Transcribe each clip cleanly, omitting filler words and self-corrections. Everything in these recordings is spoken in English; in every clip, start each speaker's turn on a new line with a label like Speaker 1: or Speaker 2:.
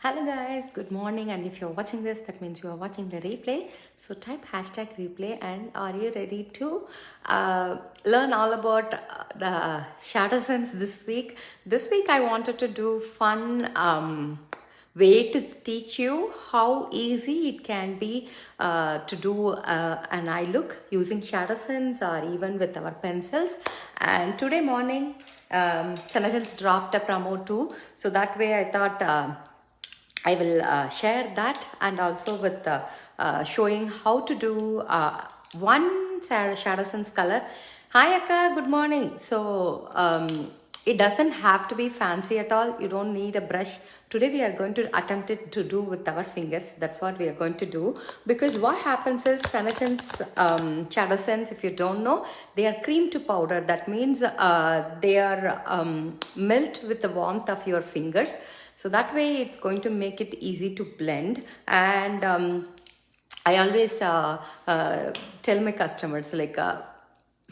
Speaker 1: Hello guys, good morning, and if you're watching this, that means you are watching the replay. So type hashtag replay, and are you ready to learn all about the ShadowSense this week? This week I wanted to do fun way to teach you how easy it can be to do an eye look using ShadowSense or even with our pencils. And today morning, Sanajans dropped a promo too, so that way I thought I will share that, and also with showing how to do one ShadowSense color. Hi Akka, good morning. So it doesn't have to be fancy at all. You don't need a brush. Today we are going to attempt it to do with our fingers. That's what we are going to do, because what happens is Sanachan's ShadowSense, if you don't know, they are cream to powder. That means they are melt with the warmth of your fingers. So that way it's going to make it easy to blend. And I always tell my customers, like,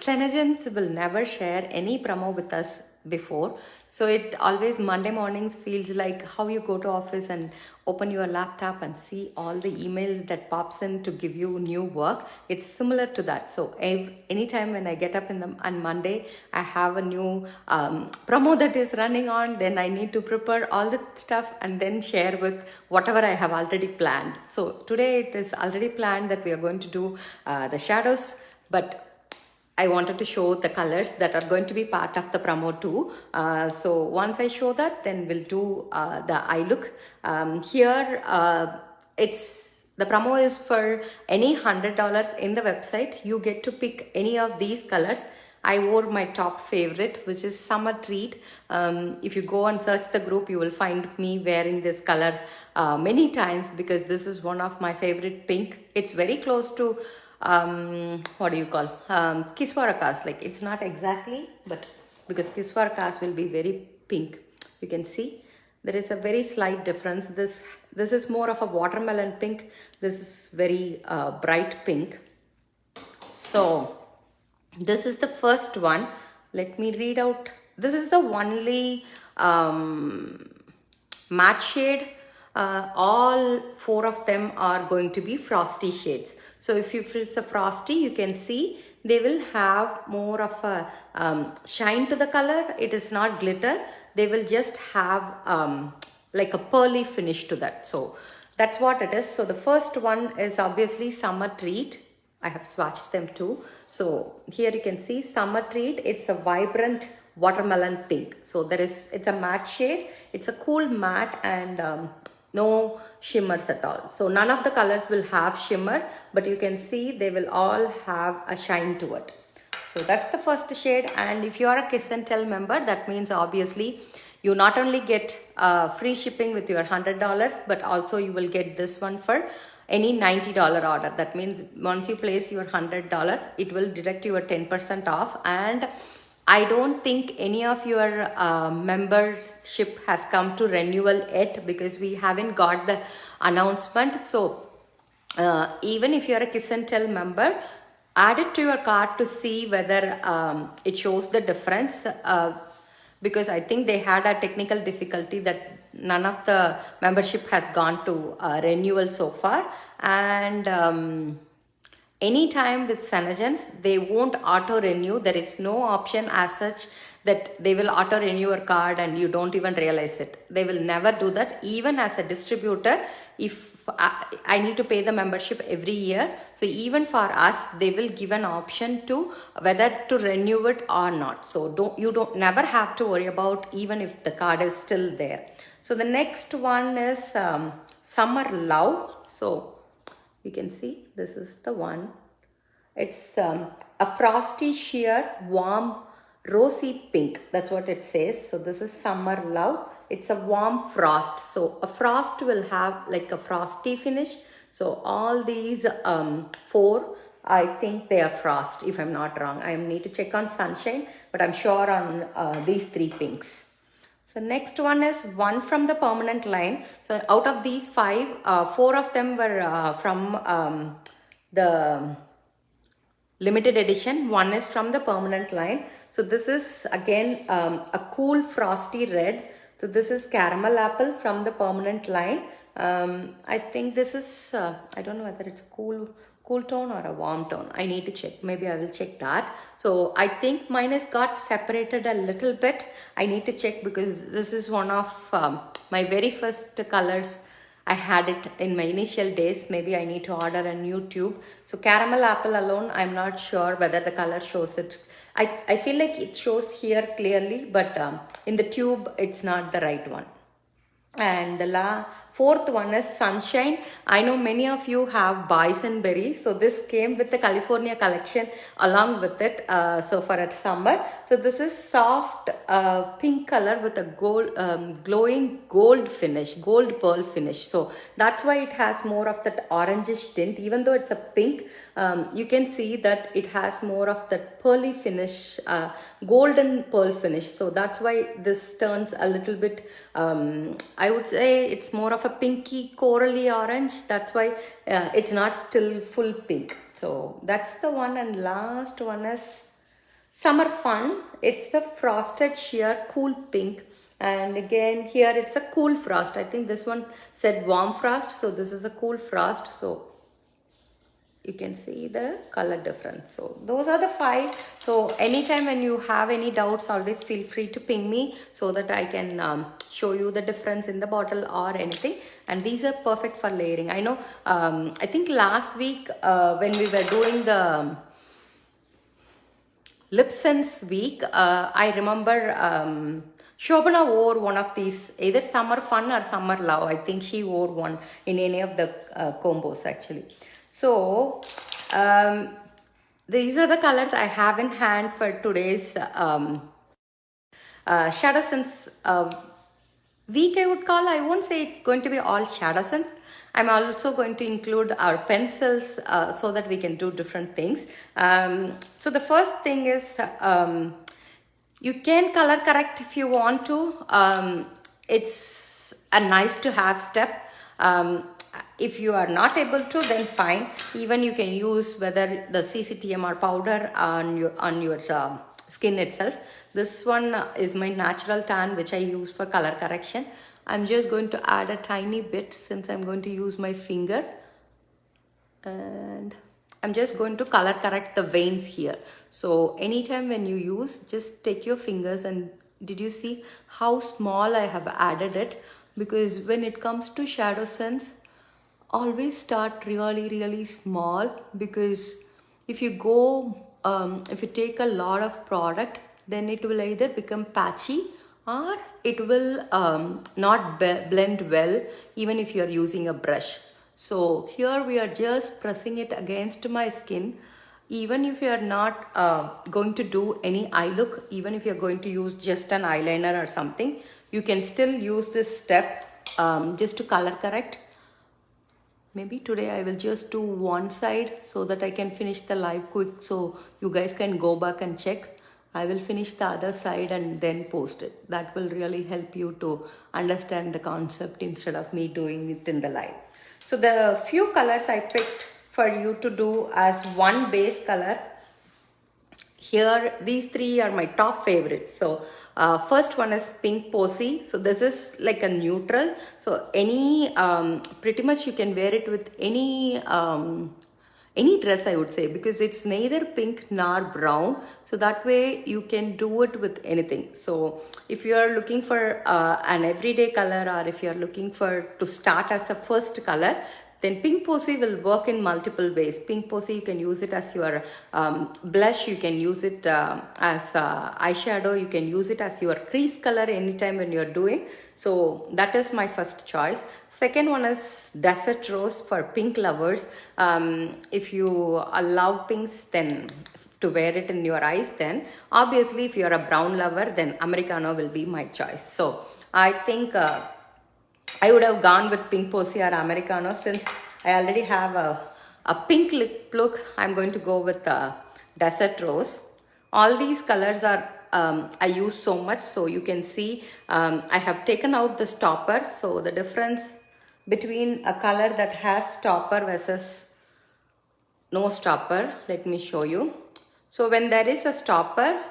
Speaker 1: Fenagents will never share any promo with us before. So it always Monday mornings feels like how you go to office and open your laptop and see all the emails that pops in to give you new work. It's similar to that. So anytime when I get up on Monday, I have a new promo that is running on, then I need to prepare all the stuff and then share with whatever I have already planned. So today it is already planned that we are going to do the shadows, but I wanted to show the colors that are going to be part of the promo too. So once I show that, then we'll do the eye look. Here, it's the promo is for any $100 in the website. You get to pick any of these colors. I wore my top favorite, which is Summer Treat. If you go and search the group, you will find me wearing this color many times, because this is one of my favorite pink. It's very close to what do you call Kiswarakas. Like, it's not exactly, but because Kiswarakas will be very pink, you can see there is a very slight difference. This is more of a watermelon pink. This is very bright pink. So this is the first one. Let me read out. This is the only matte shade. All four of them are going to be frosty shades. So if it's a frosty, you can see they will have more of a shine to the color. It is not glitter. They will just have like a pearly finish to that. So that's what it is. So the first one is obviously Summer Treat. I have swatched them too. So here you can see Summer Treat. It's a vibrant watermelon pink. So it's a matte shade. It's a cool matte, and no shimmers at all. So none of the colors will have shimmer, but you can see they will all have a shine to it. So that's the first shade. And if you are a Kiss and Tell member, that means obviously you not only get free shipping with your $100, but also you will get this one for any $90 order. That means once you place your $100, it will deduct your 10% off. And I don't think any of your membership has come to renewal yet, because we haven't got the announcement. So even if you're a Kiss and Tell member, add it to your cart to see whether it shows the difference, because I think they had a technical difficulty that none of the membership has gone to renewal so far. And anytime with Sanajans, they won't auto renew. There is no option as such that they will auto renew your card and you don't even realize it. They will never do that. Even as a distributor, if I need to pay the membership every year, so even for us, they will give an option to whether to renew it or not. So you don't never have to worry about even if the card is still there. So the next one is Summer Love. So you can see this is the one. It's a frosty sheer warm rosy pink. That's what it says. So this is Summer Love. It's a warm frost. So a frost will have like a frosty finish. So all these four, I think they are frost, if I'm not wrong. I need to check on Sunshine, but I'm sure on these three pinks. So next one is one from the permanent line. So out of these five, four of them were from the limited edition. One is from the permanent line. So this is again a cool frosty red. So this is caramel apple from the permanent line. I think this is, I don't know whether it's cool tone or a warm tone. I need to check. Maybe I will check that. So I think mine has got separated a little bit. I need to check because this is one of my very first colors. I had it in my initial days. Maybe I need to order a new tube. So caramel apple alone, I'm not sure whether the color shows it. I feel like it shows here clearly, but in the tube, it's not the right one. And the fourth one is sunshine. I know many of you have bison berry, so this came with the California collection along with it. So for a summer, so this is soft pink color with a gold glowing gold finish, gold pearl finish. So that's why it has more of that orangish tint. Even though it's a pink, you can see that it has more of that pearly finish, golden pearl finish. So that's why this turns a little bit, I would say it's more of a pinky corally orange. That's why it's not still full pink. So that's the one. And last one is summer fun. It's the frosted sheer cool pink. And again here it's a cool frost. I think this one said warm frost, so this is a cool frost. So you can see the color difference. So those are the 5. So anytime when you have any doubts, always feel free to ping me so that I can show you the difference in the bottle or anything. And these are perfect for layering. I know, I think last week when we were doing the LipSense week, I remember Shobana wore one of these, either Summer Fun or Summer Love. I think she wore one in any of the combos actually. So these are the colors I have in hand for today's ShadowSense week, I would call. I won't say it's going to be all ShadowSense. I'm also going to include our pencils so that we can do different things. So the first thing is you can color correct if you want to. It's a nice to have step. If you are not able to, then fine. Even you can use whether the CCTMR powder on your skin itself. This one is my natural tan, which I use for color correction. I'm just going to add a tiny bit since I'm going to use my finger. And I'm just going to color correct the veins here. So anytime when you use, just take your fingers and did you see how small I have added it? Because when it comes to ShadowSense, always start really small, because if you go if you take a lot of product, then it will either become patchy or it will not blend well even if you are using a brush. So here we are just pressing it against my skin. Even if you are not going to do any eye look, even if you're going to use just an eyeliner or something, you can still use this step just to color correct. Maybe today I will just do one side so that I can finish the live quick, so you guys can go back and check. I will finish the other side and then post it. That will really help you to understand the concept instead of me doing it in the live. So the few colors I picked for you to do as one base color. Here, these 3 are my top favorites. So first one is Pink Posy. So this is like a neutral. So any, pretty much you can wear it with any dress, I would say, because it's neither pink nor brown. So that way you can do it with anything. So if you are looking for an everyday color, or if you are looking for to start as the first color, then Pink Posy will work in multiple ways. Pink Posy, you can use it as your blush, you can use it as eyeshadow, you can use it as your crease color anytime when you're doing. So that is my first choice. Second one is Desert Rose for pink lovers. If you love pinks, then to wear it in your eyes, then obviously if you're a brown lover, then Americano will be my choice. So I think I would have gone with Pink Posy or Americano. Since I already have a pink lip look, I'm going to go with Desert Rose. All these colors are I use so much, so you can see I have taken out the stopper. So the difference between a color that has stopper versus no stopper, let me show you. So when there is a stopper,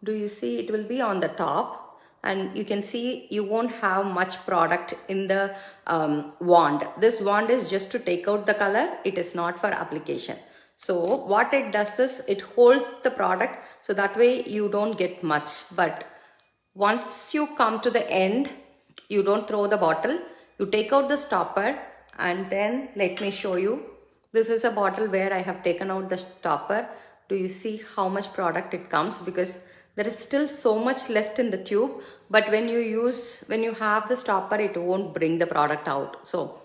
Speaker 1: do you see it will be on the top? and you can see you won't have much product in the wand. This wand is just to take out the color. It is not for application. So what it does is it holds the product, so that way you don't get much. But once you come to the end, you don't throw the bottle, you take out the stopper, and then let me show you. This is a bottle where I have taken out the stopper. Do you see how much product it comes? Because there is still so much left in the tube, but when you have the stopper, it won't bring the product out. So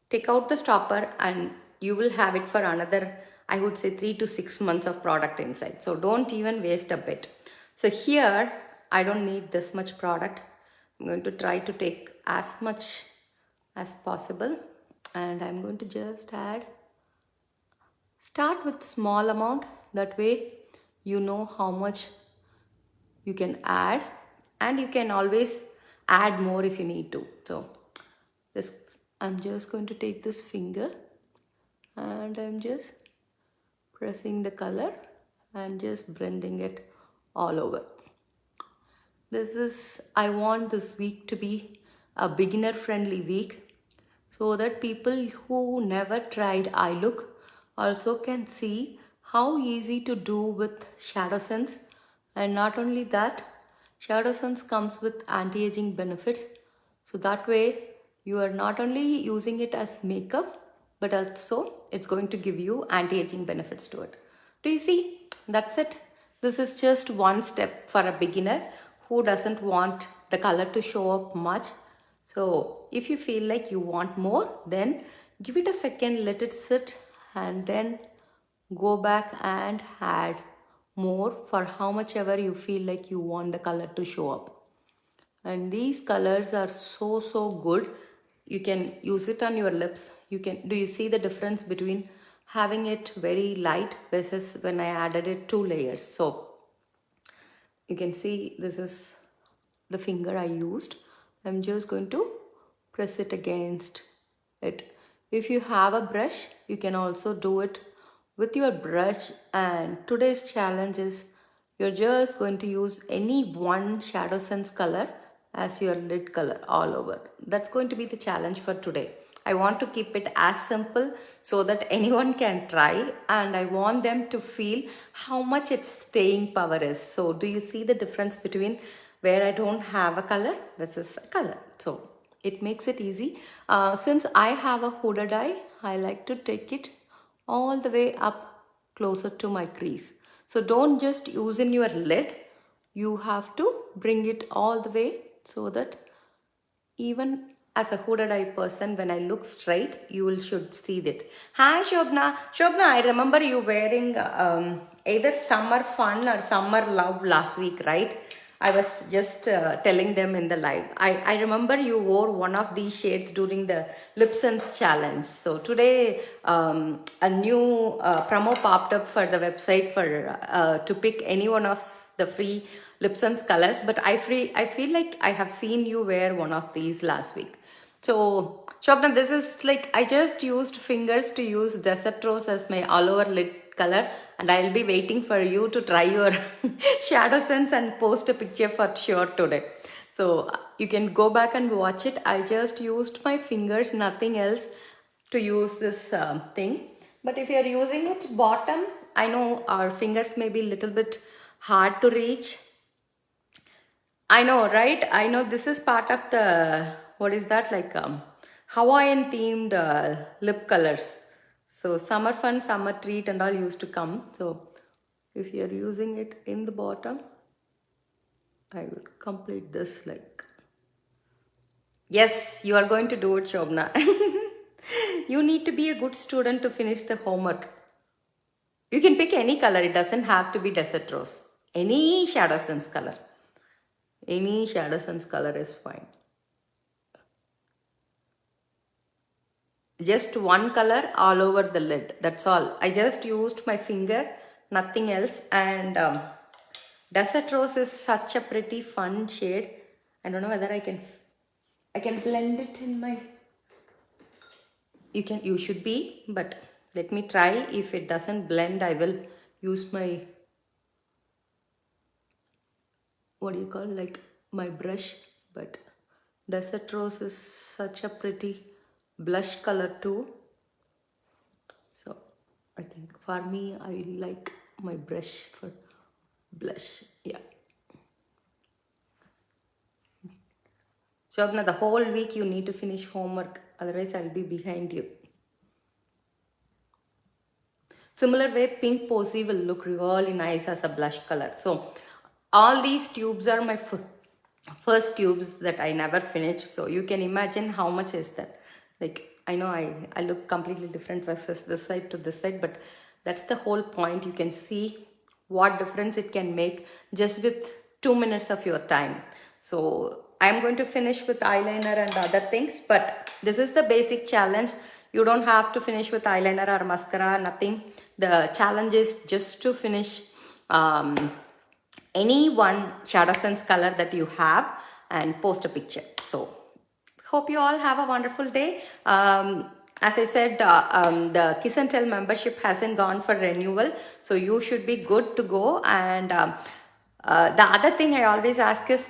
Speaker 1: take out the stopper and you will have it for another, I would say, 3 to 6 months of product inside. So don't even waste a bit. So here I don't need this much product. I'm going to try to take as much as possible, and I'm going to just start with small amount. That way you know how much you can add, and you can always add more if you need to. So this, I'm just going to take this finger and I'm just pressing the color and just blending it all over. This is, I want this week to be a beginner friendly week, so that people who never tried eye look also can see how easy to do with ShadowSense. And not only that, ShadowSense comes with anti-aging benefits, so that way you are not only using it as makeup, but also it's going to give you anti-aging benefits to it. Do you see? That's it. This is just one step for a beginner who doesn't want the color to show up much. So if you feel like you want more, then give it a second, let it sit, and then go back and add more for how much ever you feel like you want the color to show up. And these colors are so good. You can use it on your lips. Do you see the difference between having it very light versus when I added it 2 layers? So you can see this is the finger I used. I'm just going to press it against it. If you have a brush, you can also do it with your brush. And today's challenge is you're just going to use any one ShadowSense color as your lid color all over. That's going to be the challenge for today. I want to keep it as simple so that anyone can try, and I want them to feel how much its staying power is. So do you see the difference between where I don't have a color? This is a color. So it makes it easy. Since I have a hooded eye, I like to take it all the way up closer to my crease. So don't just use in your lid. You have to bring it all the way so that even as a hooded eye person, when I look straight, you will should see that. Hi Shobna. Shobna, I remember you wearing either summer fun or summer love last week, right? I was just telling them in the live. I remember you wore one of these shades during the LipSense challenge. So today a new promo popped up for the website for to pick any one of the free LipSense colors, but I feel like I have seen you wear one of these last week. So Shobna, this is like, I just used fingers to use Desert Rose as my all over lid color, and I'll be waiting for you to try your ShadowSense and post a picture for sure today. So you can go back and watch it. I just used my fingers, nothing else, to use this thing. But if you're using it bottom, I know our fingers may be a little bit hard to reach. I know, right? I know this is part of the, what is that, like Hawaiian themed lip colors. So summer fun, summer treat and all used to come. So if you're using it in the bottom, I will complete this like. Yes, you are going to do it, Shobna. You need to be a good student to finish the homework. You can pick any color. It doesn't have to be Desert Rose. Any ShadowSense color. Any ShadowSense color is fine. Just one color all over the lid. That's all. I just used my finger, nothing else. And Desert Rose is such a pretty fun shade. I don't know whether I can blend it in my. You should be, but let me try. If it doesn't blend, I will use my, what do you call, like my brush, but Desert Rose is such a pretty blush color too. So I think for me, I like my brush for blush. Yeah. Shobna, the whole week you need to finish homework, otherwise I'll be behind you. Similar way, pink posy will look really nice as a blush color. So all these tubes are my first tubes that I never finished. So you can imagine how much is that. Like, I know I look completely different versus this side to this side, but that's the whole point. You can see what difference it can make just with 2 minutes of your time. So I'm going to finish with eyeliner and other things, but this is the basic challenge. You don't have to finish with eyeliner or mascara, nothing. The challenge is just to finish any one ShadowSense color that you have and post a picture. So hope you all have a wonderful day. As I said, the Kiss and Tell membership hasn't gone for renewal, so you should be good to go. And the other thing I always ask is,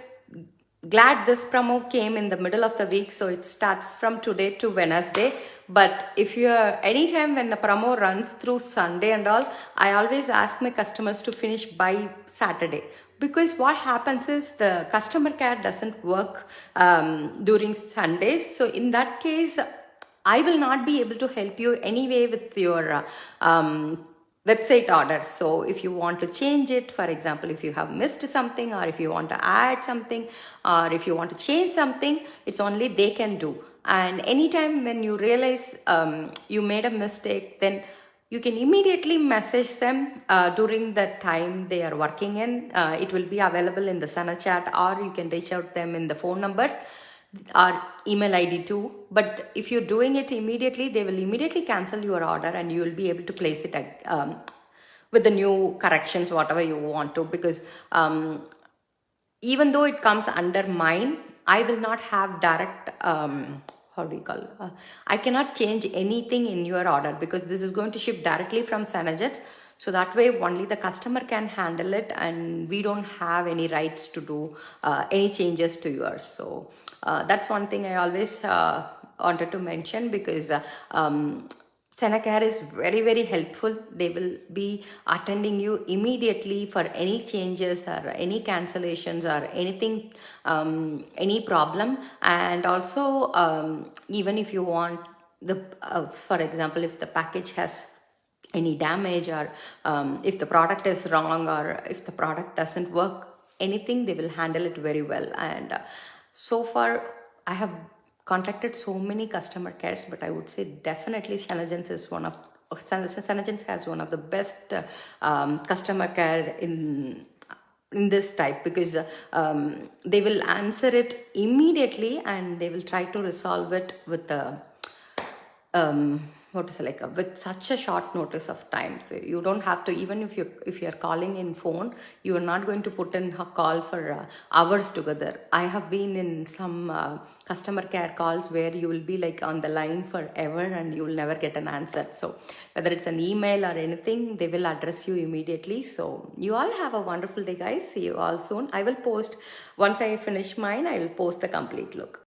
Speaker 1: glad this promo came in the middle of the week, so it starts from today to Wednesday. But if you're anytime when the promo runs through Sunday and all, I always ask my customers to finish by Saturday, because what happens is the customer care doesn't work during Sundays. So in that case, I will not be able to help you anyway with your website orders. So if you want to change it, for example, if you have missed something, or if you want to add something, or if you want to change something, it's only they can do. And anytime when you realize you made a mistake, then you can immediately message them during the time they are working in. It will be available in the Sana chat, or you can reach out them in the phone numbers or email ID too. But if you're doing it immediately, they will immediately cancel your order and you will be able to place it with the new corrections, whatever you want to, because even though it comes under mine, I will not have direct, how do you call it? I cannot change anything in your order, because this is going to ship directly from Sanajets. So that way only the customer can handle it, and we don't have any rights to do any changes to yours. So that's one thing I always wanted to mention, because Senacare is very, very helpful. They will be attending you immediately for any changes or any cancellations or anything, any problem. And also, even if you want the, for example, if the package has any damage, or if the product is wrong, or if the product doesn't work, anything, they will handle it very well. And so far I have contacted so many customer cares, but I would say definitely Senagence is one of Senagence has one of the best customer care in this type, because they will answer it immediately and they will try to resolve it with the what is it, like with such a short notice of time. So you don't have to, even if you're calling in phone, you are not going to put in a call for hours together. I have been in some customer care calls where you will be like on the line forever and you will never get an answer. So whether it's an email or anything, they will address you immediately. So you all have a wonderful day, guys. See you all soon. I will post, once I finish mine, I will post the complete look.